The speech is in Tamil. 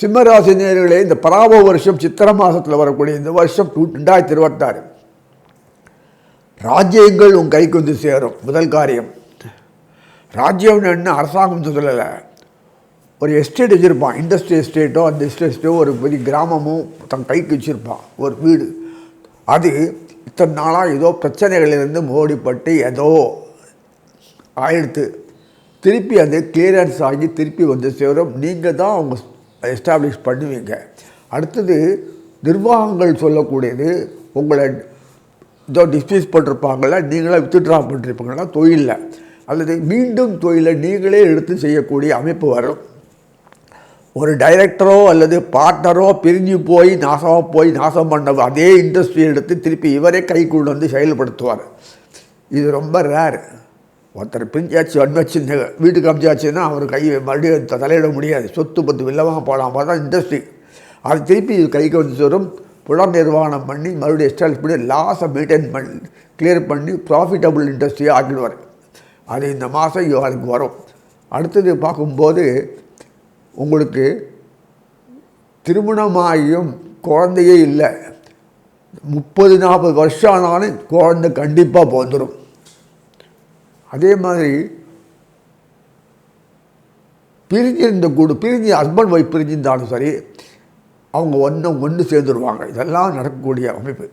சிம்மராசி நேயர்களே, இந்த பராப வருஷம் சித்திரை மாதத்தில் வரக்கூடிய இந்த வருஷம் 2026 ராஜ்யங்கள் உன் கைக்கு வந்து சேரும். முதல் காரியம், ராஜ்யம் என்ன அரசாங்கம் சொல்லலை, ஒரு எஸ்டேட் வச்சுருப்பான், இண்டஸ்ட்ரி எஸ்டேட்டோ அந்த எஸ்டேட்டோ ஒரு பெரிய கிராமமோ தன் கைக்கு வச்சுருப்பான், ஒரு வீடு. அது இத்தனை நாளாக ஏதோ பிரச்சனைகளிலிருந்து மோடிப்பட்டு ஏதோ ஆயிடுத்து, திருப்பி அது கிளியரன்ஸ் ஆகி திருப்பி வந்து சேரும். நீங்கள் தான் அவங்க எஸ்டாப்ளிஷ் பண்ணுவீங்க. அடுத்தது நிர்வாகங்கள் சொல்லக்கூடியது, உங்களை ஏதோ டிஸ்மிஸ் பண்ணிருப்பாங்களா, நீங்களே வித்ட்ரா பண்ணிருப்பீங்களா தொழிலில், அல்லது மீண்டும் தொழிலை நீங்களே எடுத்து செய்யக்கூடிய அமைப்பு வரும். ஒரு டைரக்டரோ அல்லது பார்ட்னரோ பிரிஞ்சு போய் நாசம் பண்ண அதே இண்டஸ்ட்ரி எடுத்து திருப்பி இவரே கைக்குள்ள வந்து செயல்படுத்துவார். இது ரொம்ப ரேர். ஒருத்தர் பிரிஞ்சாச்சு அன்வச்சு வீட்டுக்கு அமைச்சாச்சுன்னா அவர் கையை மறுபடியும் தலையிட முடியாது. சொத்து பத்து வில்லமாக போகலாம் தான் இண்டஸ்ட்ரி. அது திருப்பி இது கைக்கு வந்து வரும். புலர் நிர்வாணம் பண்ணி மறுபடியும் எஸ்டாப்ளிஷ் பண்ணி லாஸை மெயின்டைன் பண்ணி கிளியர் பண்ணி ப்ராஃபிட்டபுள் இண்டஸ்ட்ரியாக ஆக்கிடுவார். அது இந்த மாதம் அதுக்கு வரும். அடுத்தது பார்க்கும்போது உங்களுக்கு திருமணமாகியும் குழந்தையே இல்லை, 30-40 வருஷம் ஆனாலும் குழந்தை கண்டிப்பாக பிறந்துடும். அதே மாதிரி பிரிஞ்சு ஹஸ்பண்ட் ஒய்ஃப் பிரிஞ்சிருந்தாலும் சரி, அவங்க ஒன்று சேர்ந்துருவாங்க. இதெல்லாம் நடக்கக்கூடிய அமைப்பு.